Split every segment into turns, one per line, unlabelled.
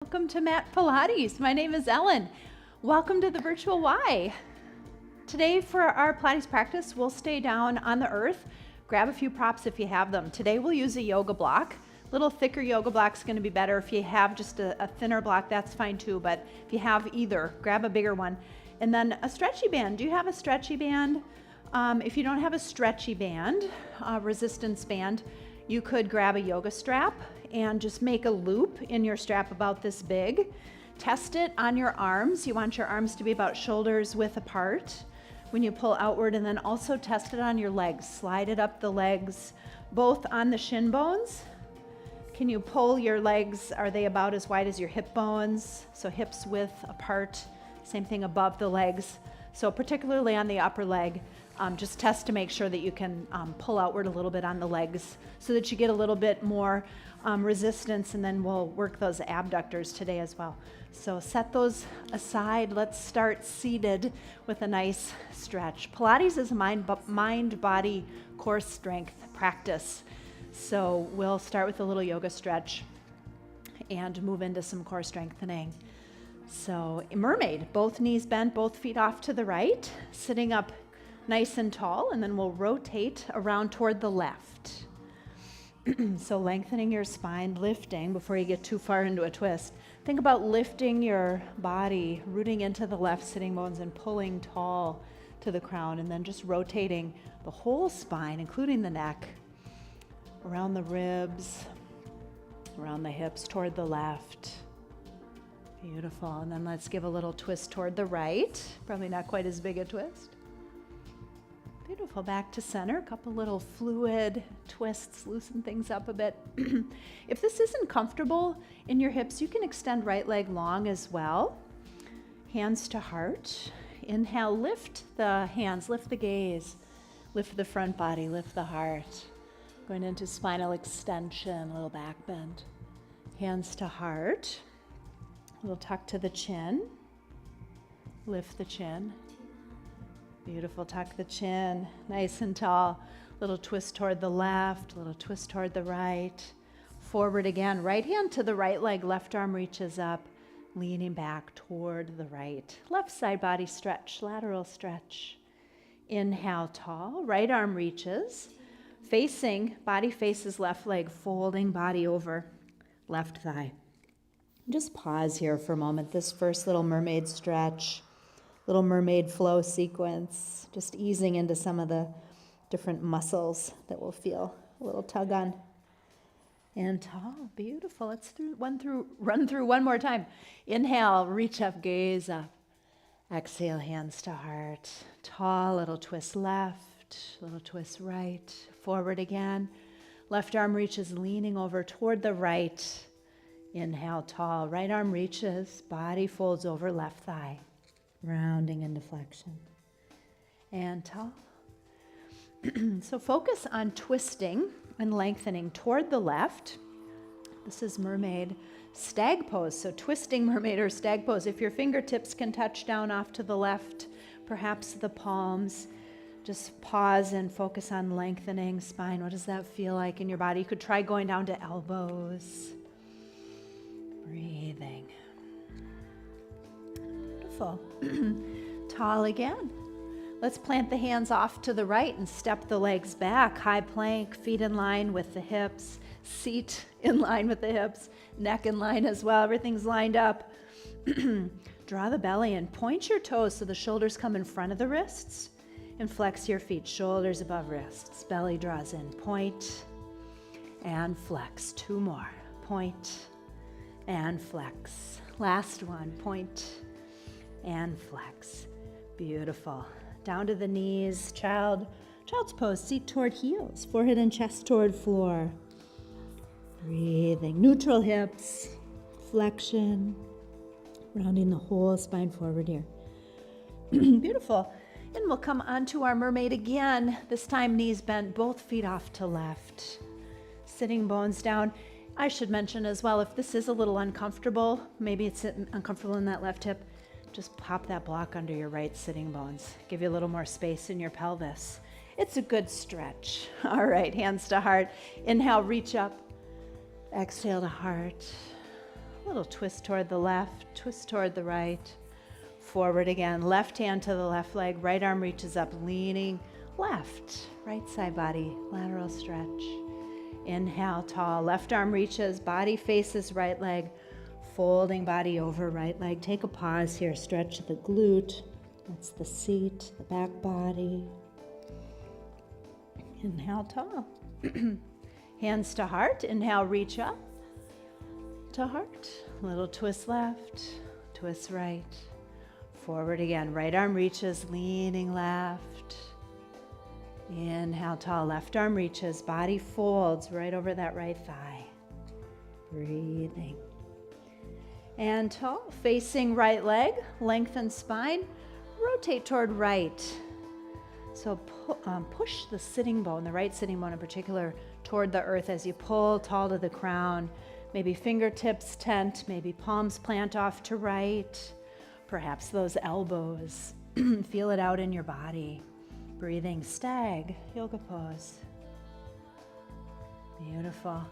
Welcome to Mat Pilates. My name is Ellen. Welcome to the virtual Y. Today for our Pilates practice, we'll stay down on the earth. Grab a few props if you have them. Today we'll use a yoga block. A little thicker yoga block is going to be better. If you have just a thinner block, that's fine too. But if you have either, grab a bigger one. And then a stretchy band. Do you have a stretchy band? If you don't have a stretchy band, a resistance band, you could grab a yoga strap and just make a loop in your strap about this big. Test it on your arms. You want your arms to be about shoulders width apart when you pull outward, and then also test it on your legs. Slide it up the legs, both on the shin bones. Can you pull your legs? Are they about as wide as your hip bones? So hips width apart, same thing above the legs. So particularly on the upper leg, just test to make sure that you can pull outward a little bit on the legs so that you get a little bit more resistance, and then we'll work those abductors today as well. So set those aside. Let's start seated with a nice stretch. Pilates is a mind-body core strength practice. So we'll start with a little yoga stretch and move into some core strengthening. So mermaid, both knees bent, both feet off to the right, sitting up nice and tall, and then we'll rotate around toward the left. So lengthening your spine, lifting before you get too far into a twist. Think about lifting your body, rooting into the left sitting bones and pulling tall to the crown, and then just rotating the whole spine, including the neck, around the ribs, around the hips toward the left. Beautiful. And then let's give a little twist toward the right. Probably not quite as big a twist. Beautiful. Back to center. A couple little fluid twists, loosen things up a bit. If this isn't comfortable in your hips, you can extend right leg long as well. Hands to heart. Inhale, lift the hands, lift the gaze, lift the front body, lift the heart. Going into spinal extension, a little back bend. Hands to heart. A little tuck to the chin. Lift the chin. Beautiful, tuck the chin, nice and tall. Little twist toward the left, little twist toward the right. Forward again, right hand to the right leg, left arm reaches up, leaning back toward the right. Left side body stretch, lateral stretch. Inhale, tall, right arm reaches. Facing, body faces left leg, folding body over left thigh. Just pause here for a moment. This first little mermaid stretch, little mermaid flow sequence, just easing into some of the different muscles that we'll feel a little tug on. And tall, beautiful. Let's run through one more time. Inhale, reach up, gaze up. Exhale, hands to heart. Tall, little twist left, little twist right. Forward again. Left arm reaches, leaning over toward the right. Inhale, tall, right arm reaches, body folds over left thigh, rounding into flexion. And tall. So focus on twisting and lengthening toward the left. This is mermaid stag pose. So twisting mermaid or stag pose. If your fingertips can touch down off to the left, perhaps the palms, just pause and focus on lengthening spine. What does that feel like in your body? You could try going down to elbows. Breathing. Beautiful. Tall again. Let's plant the hands off to the right and step the legs back. High plank, feet in line with the hips, seat in line with the hips, neck in line as well. Everything's lined up. Draw the belly in. Point your toes so the shoulders come in front of the wrists, and flex your feet, shoulders above wrists. Belly draws in. Point and flex. Two more. Point and flex. Last one, point and flex. Beautiful. Down to the knees, child's pose, seat toward heels, forehead and chest toward floor. Breathing, neutral hips, flexion, rounding the whole spine forward here. Beautiful. And we'll come onto our mermaid again, this time knees bent, both feet off to left. Sitting bones down. I should mention as well, if this is a little uncomfortable, maybe it's uncomfortable in that left hip, just pop that block under your right sitting bones. Give you a little more space in your pelvis. It's a good stretch. All right, hands to heart. Inhale, reach up. Exhale to heart. little twist toward the left, twist toward the right. Forward again, left hand to the left leg, right arm reaches up, leaning left, right side body, lateral stretch. Inhale, tall, left arm reaches, body faces right leg, folding body over right leg. Take a pause here, stretch the glute, that's the seat, the back body. Inhale, tall. Hands to heart, inhale, reach up to heart. Little twist left, twist right. Forward again, right arm reaches, leaning left. Inhale, tall, left arm reaches, body folds right over that right thigh. Breathing. And tall, facing right leg, lengthen spine, rotate toward right. So push the sitting bone, the right sitting bone in particular, toward the earth as you pull tall to the crown. Maybe fingertips tent, maybe palms plant off to right. Perhaps those elbows. Feel it out in your body. Breathing, stag, yoga pose. Beautiful.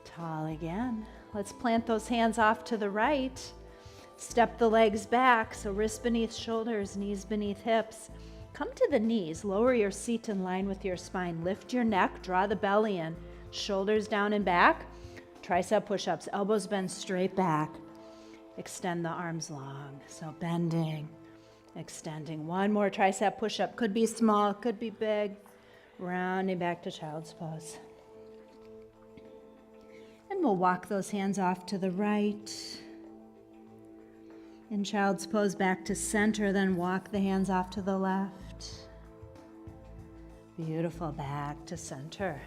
Tall again. Let's plant those hands off to the right. Step the legs back, so wrists beneath shoulders, knees beneath hips. Come to the knees, lower your seat in line with your spine. Lift your neck, draw the belly in, shoulders down and back. Tricep push-ups, elbows bend straight back. Extend the arms long, so bending, extending. One more tricep push-up. Could be small, could be big. Rounding back to child's pose. And we'll walk those hands off to the right. In child's pose, back to center, then walk the hands off to the left. Beautiful, back to center.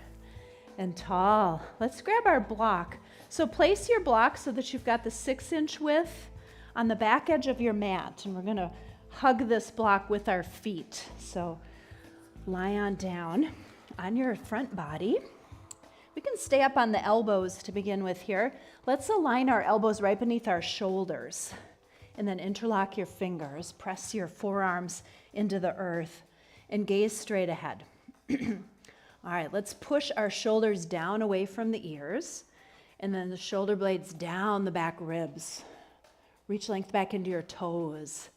And tall. Let's grab our block. So place your block so that you've got the 6-inch width on the back edge of your mat. And we're going to hug this block with our feet. So lie on down on your front body. We can stay up on the elbows to begin with here. Let's align our elbows right beneath our shoulders. And then interlock your fingers. Press your forearms into the earth and gaze straight ahead. All right, let's push our shoulders down away from the ears, and then the shoulder blades down the back ribs. Reach length back into your toes.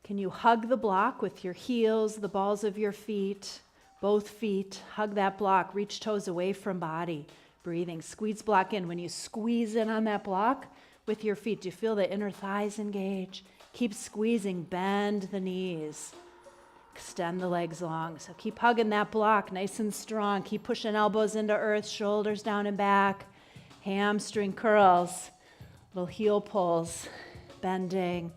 Can you hug the block with your heels, the balls of your feet, both feet? Hug that block, reach toes away from body. Breathing, squeeze block in. When you squeeze in on that block with your feet, do you feel the inner thighs engage? Keep squeezing, bend the knees. Extend the legs long. So keep hugging that block nice and strong. Keep pushing elbows into earth, shoulders down and back. Hamstring curls, little heel pulls, bending,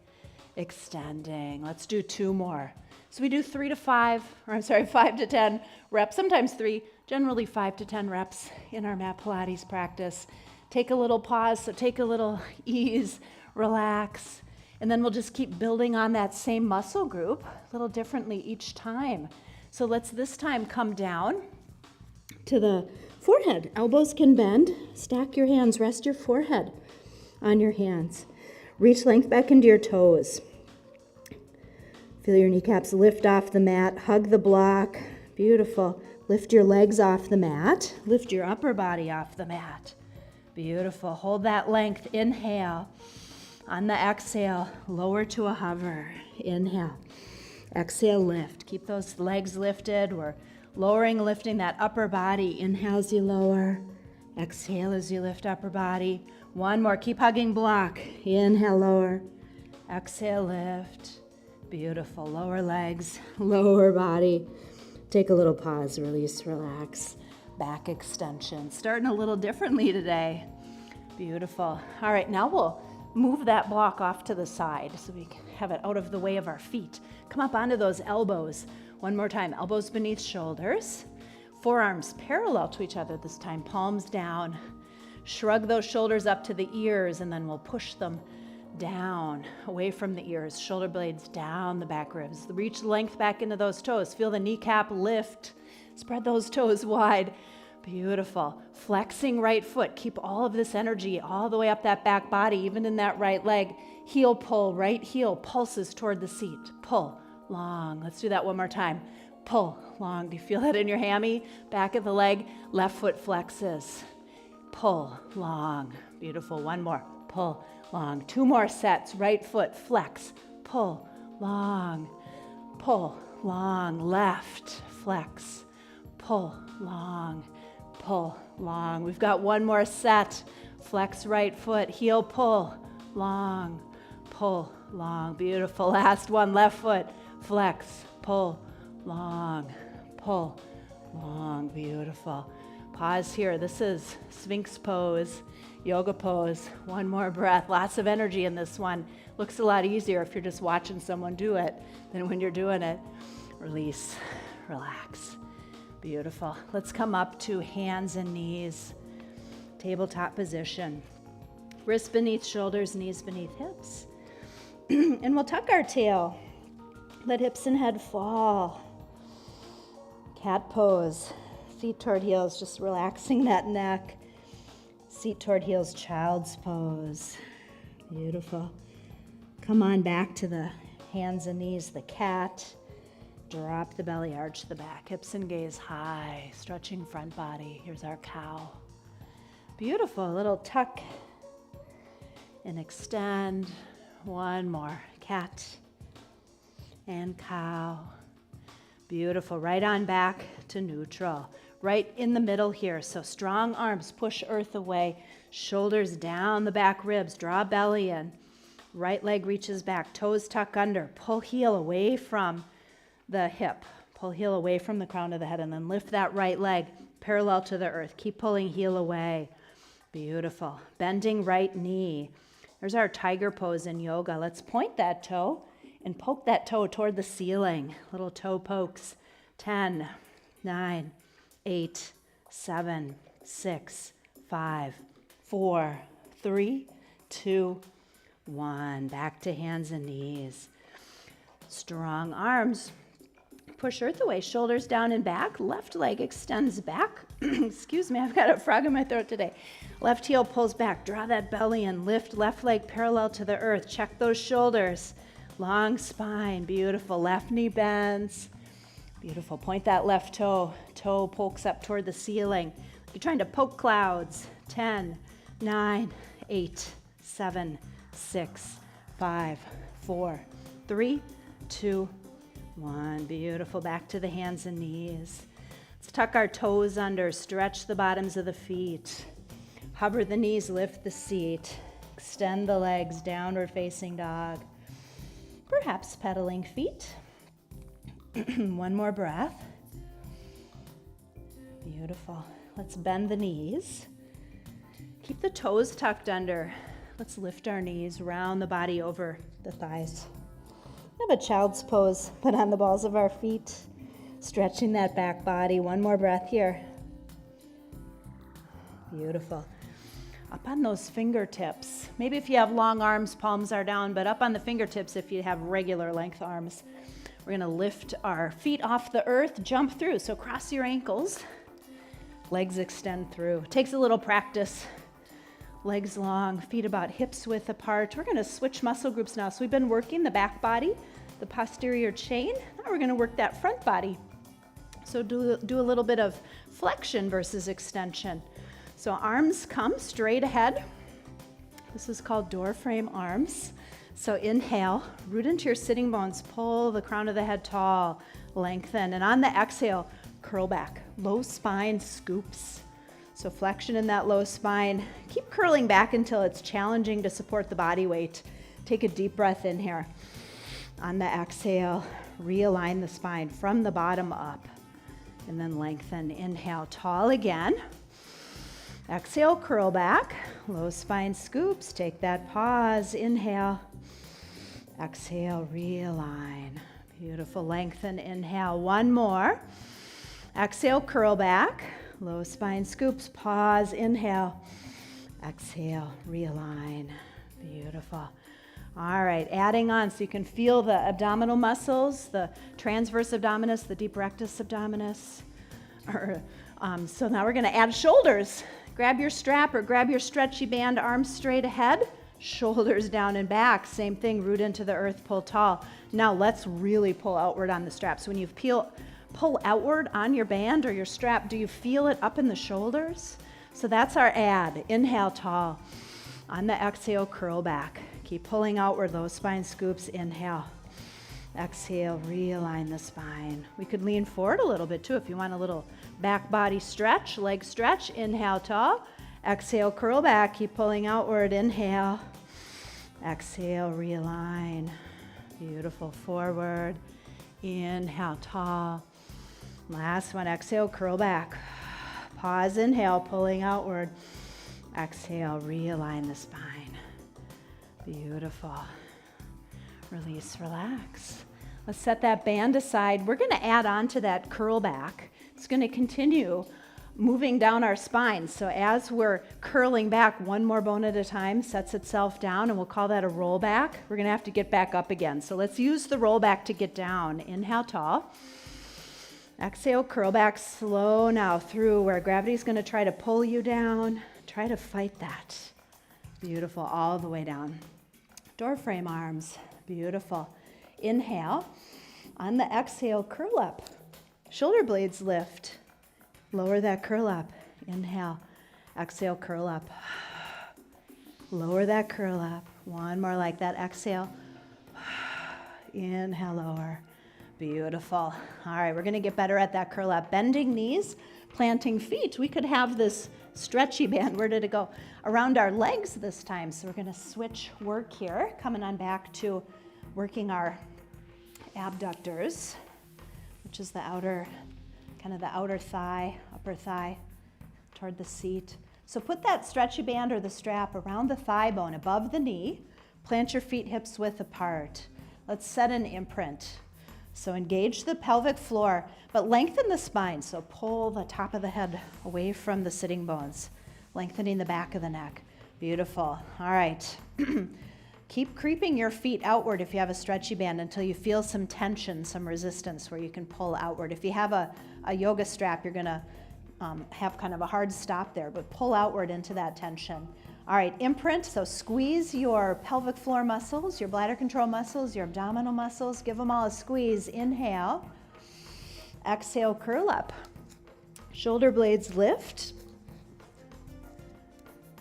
extending. Let's do 2 more. So we do 5 to 10 reps, sometimes 3, generally 5 to 10 reps in our Mat Pilates practice. Take a little pause, so take a little ease, relax. And then we'll just keep building on that same muscle group a little differently each time. So let's this time come down to the forehead. Elbows can bend. Stack your hands. Rest your forehead on your hands. Reach length back into your toes. Feel your kneecaps lift off the mat. Hug the block. Beautiful. Lift your legs off the mat. Lift your upper body off the mat. Beautiful. Hold that length. Inhale. On the exhale, lower to a hover. Inhale. Exhale, lift. Keep those legs lifted. We're lowering, lifting that upper body. Inhale as you lower. Exhale as you lift upper body. One more. Keep hugging block. Inhale, lower. Exhale, lift. Beautiful. Lower legs, lower body. Take a little pause, release, relax. Back extension. Starting a little differently today. Beautiful. All right, now we'll move that block off to the side so we can have it out of the way of our feet. Come up onto those elbows. One more time, elbows beneath shoulders. Forearms parallel to each other this time, palms down. Shrug those shoulders up to the ears, and then we'll push them down, away from the ears. Shoulder blades down the back ribs. Reach length back into those toes. Feel the kneecap lift. Spread those toes wide. Beautiful. Flexing right foot. Keep all of this energy all the way up that back body, even in that right leg. Heel pull, right heel pulses toward the seat. Pull, long. Let's do that one more time. Pull, long. Do you feel that in your hammy? Back of the leg, left foot flexes. Pull, long. Beautiful. One more. Pull, long. 2 more sets. Right foot, flex, pull, long, pull, long. Left, flex, pull, long, pull, long. We've got 1 more set. Flex right foot, heel, pull, long, pull, long. Beautiful. Last one, left foot, flex, pull, long, pull, long. Beautiful. Pause here. This is Sphinx pose, yoga pose. 1 more breath. Lots of energy in this one. Looks a lot easier if you're just watching someone do it than when you're doing it. Release, relax. Beautiful. Let's come up to hands and knees. Tabletop position. Wrists beneath shoulders, knees beneath hips. And we'll tuck our tail. Let hips and head fall. Cat pose. Feet toward heels, just relaxing that neck. Seat toward heels, child's pose. Beautiful. Come on back to the hands and knees, the cat. Drop the belly, arch the back, hips and gaze high, stretching front body. Here's our cow. Beautiful, little tuck and extend. 1 more, cat and cow. Beautiful, right on back to neutral. Right in the middle here, so strong arms, push earth away, shoulders down the back ribs, draw belly in. Right leg reaches back, toes tuck under, pull heel away from the hip, pull heel away from the crown of the head, and then lift that right leg parallel to the earth. Keep pulling heel away. Beautiful. Bending right knee. There's our tiger pose in yoga. Let's point that toe and poke that toe toward the ceiling. Little toe pokes. 10, 9, 8, 7, 6, 5, 4, 3, 2, 1. Back to hands and knees. Strong arms. Push earth away, shoulders down and back. Left leg extends back. Excuse me, I've got a frog in my throat today. Left heel pulls back. Draw that belly in. Lift left leg parallel to the earth. Check those shoulders. Long spine. Beautiful. Left knee bends. Beautiful. Point that left toe. Toe pokes up toward the ceiling. You're trying to poke clouds. 10, 9, 8, 7, 6, 5, 4, 3, 2, 1. Beautiful. Back to the hands and knees. Let's tuck our toes under. Stretch the bottoms of the feet. Hover the knees. Lift the seat. Extend the legs. Downward facing dog. Perhaps pedaling feet. 1 more breath. Beautiful. Let's bend the knees. Keep the toes tucked under. Let's lift our knees, round the body over the thighs. Have a child's pose, put on the balls of our feet, stretching that back body. 1 more breath here. Beautiful. Up on those fingertips. Maybe if you have long arms, palms are down, but up on the fingertips if you have regular length arms. We're going to lift our feet off the earth, jump through. So cross your ankles, legs extend through. Takes a little practice. Legs long, feet about hips width apart. We're going to switch muscle groups now. So we've been working the back body, the posterior chain. Now we're going to work that front body. So do a little bit of flexion versus extension. So arms come straight ahead. This is called door frame arms. So inhale, root into your sitting bones, pull the crown of the head tall, lengthen. And on the exhale, curl back. Low spine scoops. So flexion in that low spine. Keep curling back until it's challenging to support the body weight. Take a deep breath in here. On the exhale, realign the spine from the bottom up. And then lengthen. Inhale, tall again. Exhale, curl back. Low spine scoops. Take that pause. Inhale. Exhale, realign. Beautiful. Lengthen. Inhale. 1 more. Exhale, curl back. Low spine scoops, pause, inhale, exhale, realign. Beautiful. All right, adding on so you can feel the abdominal muscles, the transverse abdominis, the deep rectus abdominis. So now we're going to add shoulders. Grab your strap or grab your stretchy band, arms straight ahead, shoulders down and back. Same thing, root into the earth, pull tall. Now let's really pull outward on the strap. So when you pull outward on your band or your strap, do you feel it up in the shoulders? So that's our add. Inhale, tall. On the exhale, curl back. Keep pulling outward those spine scoops. Inhale. Exhale, realign the spine. We could lean forward a little bit too if you want a little back body stretch, leg stretch. Inhale, tall. Exhale, curl back. Keep pulling outward. Inhale. Exhale, realign. Beautiful. Forward. Inhale, tall. Last one. Exhale, curl back. Pause, inhale, pulling outward. Exhale, realign the spine. Beautiful. Release, relax. Let's set that band aside. We're going to add on to that curl back. It's going to continue moving down our spine. So as we're curling back, one more bone at a time sets itself down, and we'll call that a roll back. We're going to have to get back up again. So let's use the roll back to get down. Inhale, tall. Exhale, curl back slow now through where gravity's going to try to pull you down. Try to fight that. Beautiful, all the way down. Door frame arms, beautiful. Inhale. On the exhale, curl up. Shoulder blades lift. Lower that curl up. Inhale. Exhale, curl up. Lower that curl up. One more like that. Exhale. Inhale, lower. Beautiful. All right, we're going to get better at that curl up. Bending knees, planting feet. We could have this stretchy band. Where did it go? Around our legs this time. So we're going to switch work here. Coming on back to working our abductors, which is the outer, kind of the outer thigh, upper thigh, toward the seat. So put that stretchy band or the strap around the thigh bone above the knee. Plant your feet hips width apart. Let's set an imprint. So engage the pelvic floor, but lengthen the spine. So pull the top of the head away from the sitting bones, lengthening the back of the neck. Beautiful. All right. Keep creeping your feet outward if you have a stretchy band until you feel some tension, some resistance where you can pull outward. If you have a yoga strap, you're going to have kind of a hard stop there, but pull outward into that tension. All right, imprint, so squeeze your pelvic floor muscles, your bladder control muscles, your abdominal muscles. Give them all a squeeze. Inhale. Exhale, curl up. Shoulder blades lift.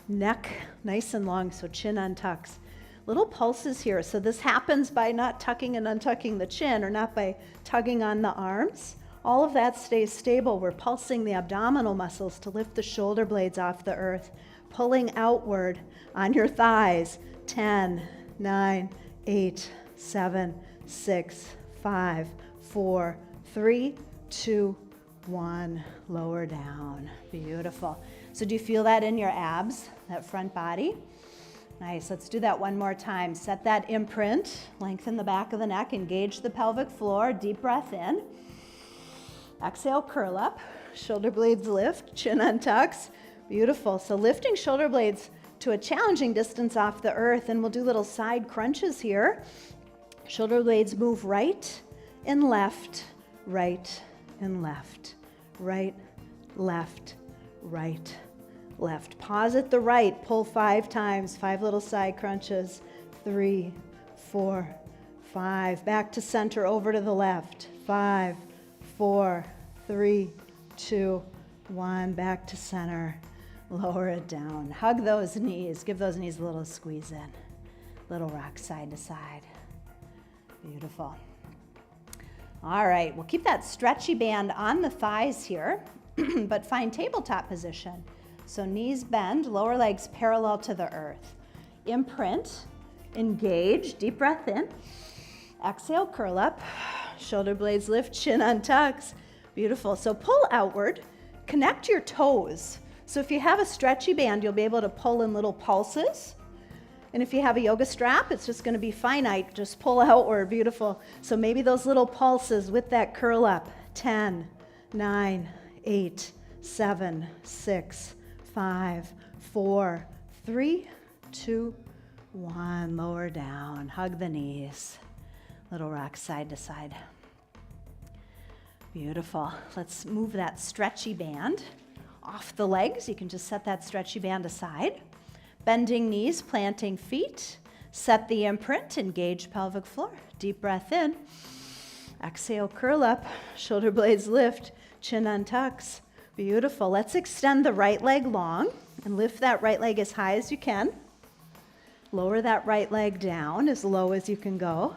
Neck nice and long, so chin untucks. Little pulses here. So this happens by not tucking and untucking the chin or not by tugging on the arms. All of that stays stable. We're pulsing the abdominal muscles to lift the shoulder blades off the earth. Pulling outward on your thighs. 10, 9, 8, 7, 6, 5, 4, 3, 2, 1. Lower down. Beautiful. So do you feel that in your abs, that front body? Nice. Let's do that one more time. Set that imprint. Lengthen the back of the neck. Engage the pelvic floor. Deep breath in. Exhale, curl up. Shoulder blades lift. Chin untucks. Beautiful. So lifting shoulder blades to a challenging distance off the earth, and we'll do little side crunches here. Shoulder blades move right and left, right and left, right, left, right, left. Pause at the right. Pull 5 times. 5 little side crunches. 3, 4, 5. Back to center, over to the left. 5, 4, 3, 2, 1. Back to center. Lower it down. Hug those knees. Give those knees a little squeeze in. Little rock side to side. Beautiful. All right, we'll keep that stretchy band on the thighs here, but find tabletop position. So knees bend, lower legs parallel to the earth. Imprint, engage, deep breath in. Exhale, curl up. Shoulder blades lift, chin untucks. Beautiful. So pull outward, connect your toes. So if you have a stretchy band, you'll be able to pull in little pulses. And if you have a yoga strap, it's just going to be finite. Just pull outward. Beautiful. So maybe those little pulses with that curl up. 10, 9, 8, 7, 6, 5, 4, 3, 2, 1. Lower down. Hug the knees. Little rock side to side. Beautiful. Let's move that stretchy band off the legs. You can just set that stretchy band aside. Bending knees, planting feet. Set the imprint, engage pelvic floor. Deep breath in. Exhale, curl up. Shoulder blades lift, chin untucks. Beautiful. Let's extend the right leg long and lift that right leg as high as you can. Lower that right leg down as low as you can go.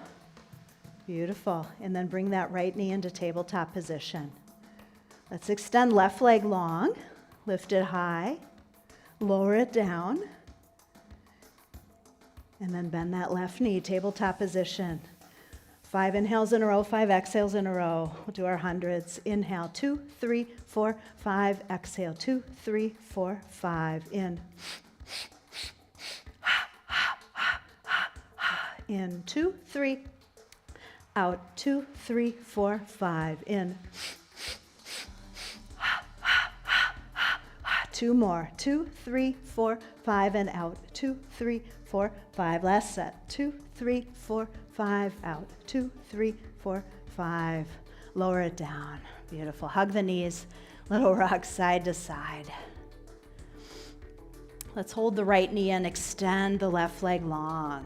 Beautiful. And then bring that right knee into tabletop position. Let's extend left leg long. Lift it high. Lower it down. And then bend that left knee, tabletop position. 5 inhales in a row, 5 exhales in a row. We'll do our hundreds. Inhale, 2, 3, 4, 5. Exhale, 2, 3, 4, 5. In 2, 3. Out 2, 3, 4, 5. In. 2 more. 2, 3, 4, 5 and out. 2, 3, 4, 5. Last set. 2, 3, 4, 5. Out. 2, 3, 4, 5. Lower it down. Beautiful. Hug the knees. Little rock side to side. Let's hold the right knee and extend the left leg long.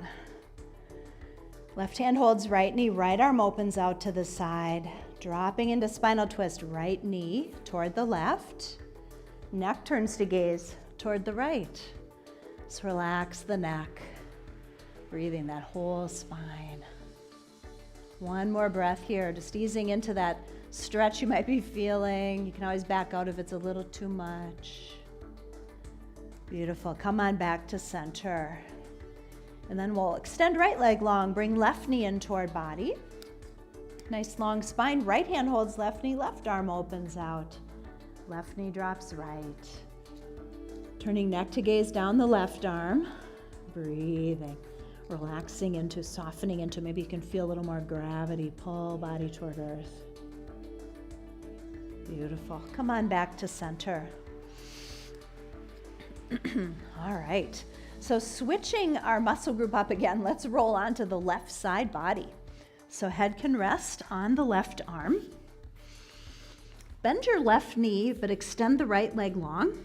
Left hand holds right knee, right arm opens out to the side. Dropping into spinal twist, right knee toward the left. Neck turns to gaze toward the right. So relax the neck. Breathing that whole spine. One more breath here, just easing into that stretch you might be feeling. You can always back out if it's a little too much. Beautiful. Come on back to center. And then we'll extend right leg long, bring left knee in toward body. Nice long spine. Right hand holds left knee, left arm opens out. Left knee drops right. Turning neck to gaze down the left arm. Breathing. Relaxing into, softening into, maybe you can feel a little more gravity. Pull body toward earth. Beautiful. Come on back to center. All right. So switching our muscle group up again, let's roll onto the left side body. So head can rest on the left arm. Bend your left knee, but extend the right leg long.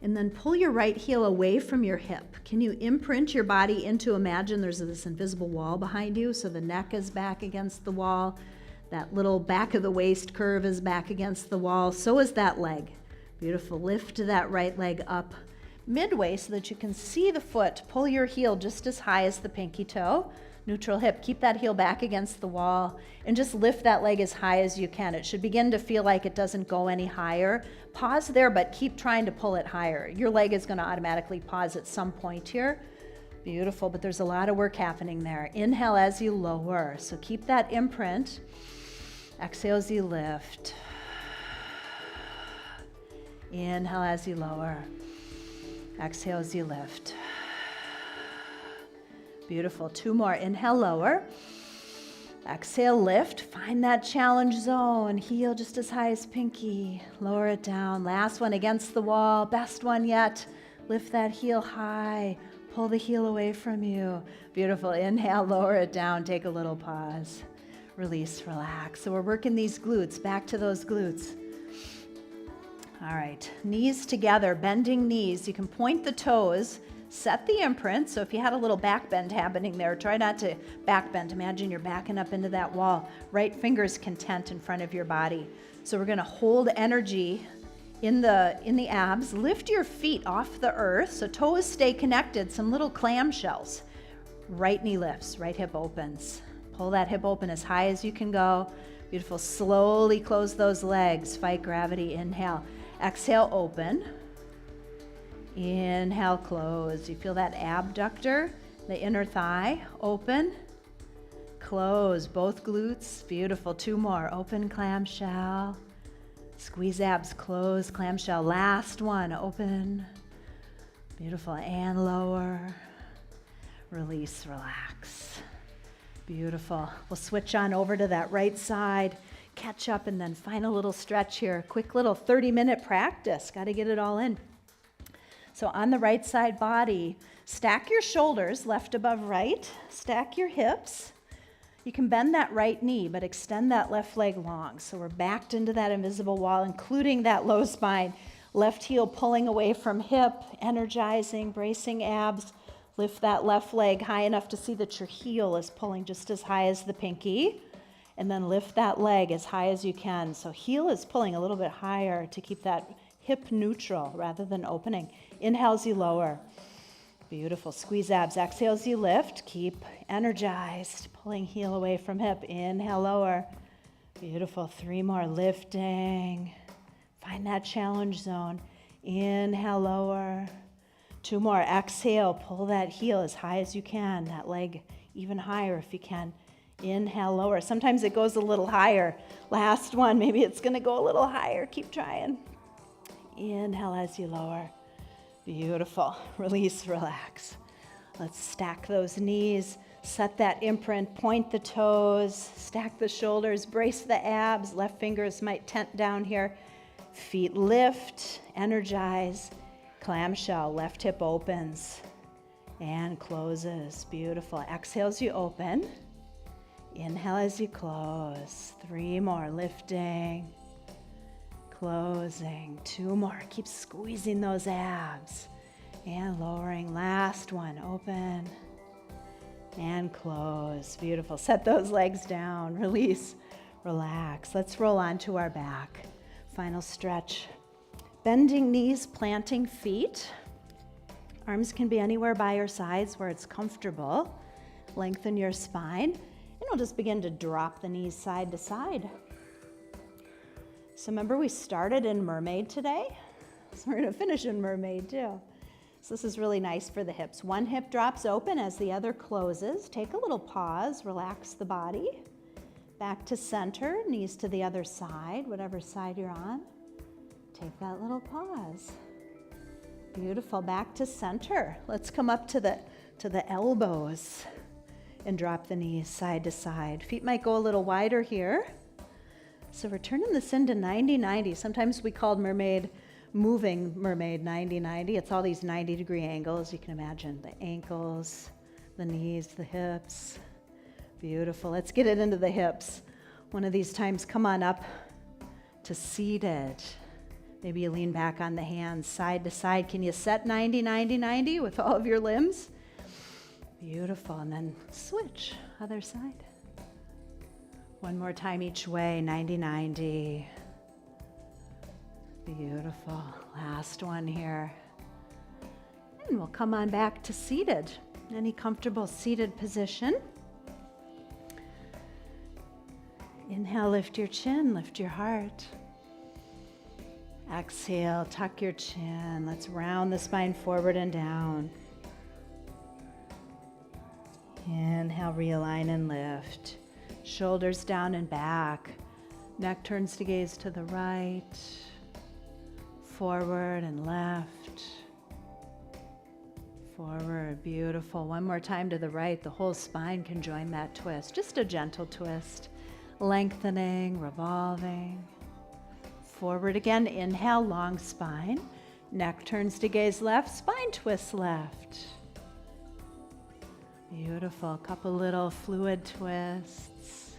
And then pull your right heel away from your hip. Can you imprint your body into, imagine there's this invisible wall behind you, so the neck is back against the wall. That little back of the waist curve is back against the wall. So is that leg. Beautiful. Lift that right leg up midway so that you can see the foot. Pull your heel just as high as the pinky toe. Neutral hip. Keep that heel back against the wall and just lift that leg as high as you can. It should begin to feel like it doesn't go any higher. Pause there, but keep trying to pull it higher. Your leg is going to automatically pause at some point here. Beautiful, but there's a lot of work happening there. Inhale as you lower. So keep that imprint. Exhale as you lift. Inhale as you lower. Exhale as you lift. Beautiful. 2 more. Inhale, lower. Exhale, lift. Find that challenge zone. Heel just as high as pinky. Lower it down. Last one against the wall. Best one yet. Lift that heel high. Pull the heel away from you. Beautiful. Inhale, lower it down. Take a little pause. Release, relax. So we're working these glutes. Back to those glutes. All right, knees together, bending knees. You can point the toes, set the imprint. So if you had a little back bend happening there, try not to back bend. Imagine you're backing up into that wall. Right finger's content in front of your body. So we're gonna hold energy in the abs. Lift your feet off the earth so toes stay connected, some little clamshells. Right knee lifts, right hip opens. Pull that hip open as high as you can go. Beautiful, slowly close those legs. Fight gravity, inhale. Exhale, open. Inhale, close. You feel that abductor, the inner thigh, open. Close, both glutes. Beautiful, 2 more. Open clamshell. Squeeze abs, close clamshell. Last one, open. Beautiful, and lower. Release, relax. Beautiful. We'll switch on over to that right side. Catch up and then final little stretch here. Quick little 30-minute practice. Got to get it all in. So on the right side body, stack your shoulders left above right. Stack your hips. You can bend that right knee, but extend that left leg long. So we're backed into that invisible wall, including that low spine. Left heel pulling away from hip, energizing, bracing abs. Lift that left leg high enough to see that your heel is pulling just as high as the pinky. And then lift that leg as high as you can. So heel is pulling a little bit higher to keep that hip neutral rather than opening. Inhale as you lower. Beautiful. Squeeze abs. Exhale as you lift. Keep energized. Pulling heel away from hip. Inhale, lower. Beautiful. 3 more. Lifting. Find that challenge zone. Inhale, lower. 2 more. Exhale. Pull that heel as high as you can. That leg even higher if you can. Inhale, lower. Sometimes it goes a little higher. Last one. Maybe it's going to go a little higher. Keep trying. Inhale as you lower. Beautiful. Release, relax. Let's stack those knees. Set that imprint. Point the toes. Stack the shoulders. Brace the abs. Left fingers might tent down here. Feet lift. Energize. Clamshell. Left hip opens and closes. Beautiful. Exhale as you open. Inhale as you close. 3 more. Lifting. Closing. 2 more. Keep squeezing those abs. And lowering. Last one. Open. And close. Beautiful. Set those legs down. Release. Relax. Let's roll onto our back. Final stretch. Bending knees, planting feet. Arms can be anywhere by your sides where it's comfortable. Lengthen your spine. And we'll just begin to drop the knees side to side. So remember we started in mermaid today? So we're going to finish in mermaid too. So this is really nice for the hips. One hip drops open as the other closes. Take a little pause, relax the body. Back to center, knees to the other side, whatever side you're on. Take that little pause. Beautiful, back to center. Let's come up to the elbows and drop the knees side to side. Feet might go a little wider here. So we're turning this into 90-90. Sometimes we called mermaid, moving mermaid 90-90. It's all these 90-degree angles. You can imagine the ankles, the knees, the hips. Beautiful. Let's get it into the hips. One of these times, come on up to seated. Maybe you lean back on the hands, side to side. Can you set 90-90-90 with all of your limbs? Beautiful. And then switch, other side. One more time each way, 90-90. Beautiful. Last one here. And we'll come on back to seated. Any comfortable seated position. Inhale, lift your chin, lift your heart. Exhale, tuck your chin. Let's round the spine forward and down. Inhale, realign and lift. Shoulders down and back. Neck turns to gaze to the right. Forward and left. Forward, beautiful. One more time to the right. The whole spine can join that twist. Just a gentle twist. Lengthening, revolving. Forward again. Inhale, long spine. Neck turns to gaze left. Spine twists left. Beautiful. Couple little fluid twists.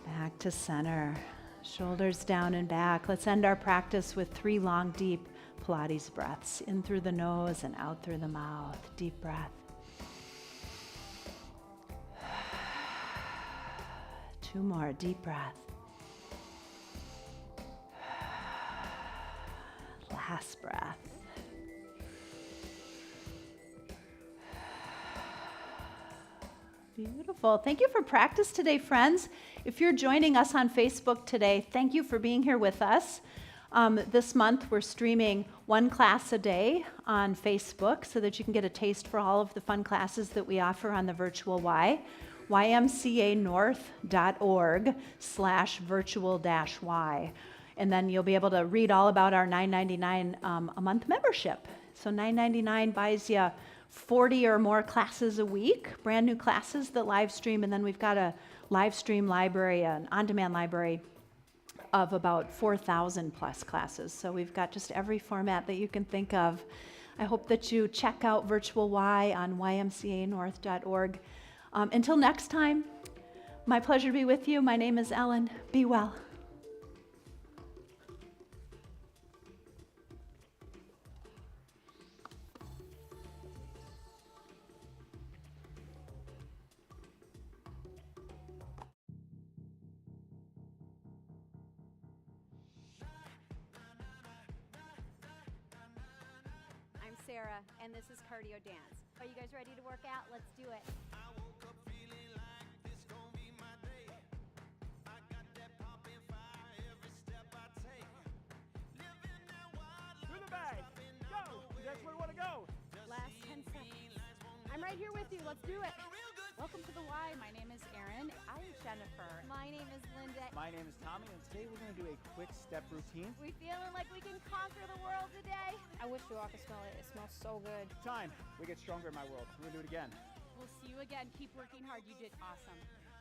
Back to center. Shoulders down and back. Let's end our practice with 3 long, deep Pilates breaths. In through the nose and out through the mouth. Deep breath. 2 more. Deep breath. Last breath. Beautiful. Thank you for practice today, friends. If you're joining us on Facebook today, thank you for being here with us. This month, we're streaming 1 class a day on Facebook so that you can get a taste for all of the fun classes that we offer on the virtual Y. ymcanorth.org/virtual-y. And then you'll be able to read all about our $9.99 a month membership. So $9.99 buys you 40 or more classes a week, brand new classes that live stream, and then we've got a live stream library, an on-demand library of about 4,000 plus classes. So we've got just every format that you can think of. I hope that you check out Virtual Y on ymcanorth.org. Until next time, my pleasure to be with you. My name is Ellen. Be well.
I'm Sarah, and this is cardio dance. Are you guys ready to work out? Let's do it.
I woke up feeling like this gon' be my day. I got that poppin' fire every step I take. Living that wild life.
Through the bag. Go. That's where we want to go.
Last 10 seconds. I'm right here with you. Let's do it.
Welcome to the Y. My name is Erin. I'm Jennifer.
My name is Linda.
My name is Tommy, and today we're going to do a quick step routine.
We feeling like we can conquer the world today?
I wish you all could smell it. It smells so good.
Time. We get stronger in my world. We're going to do it again.
We'll see you again. Keep working hard. You did awesome.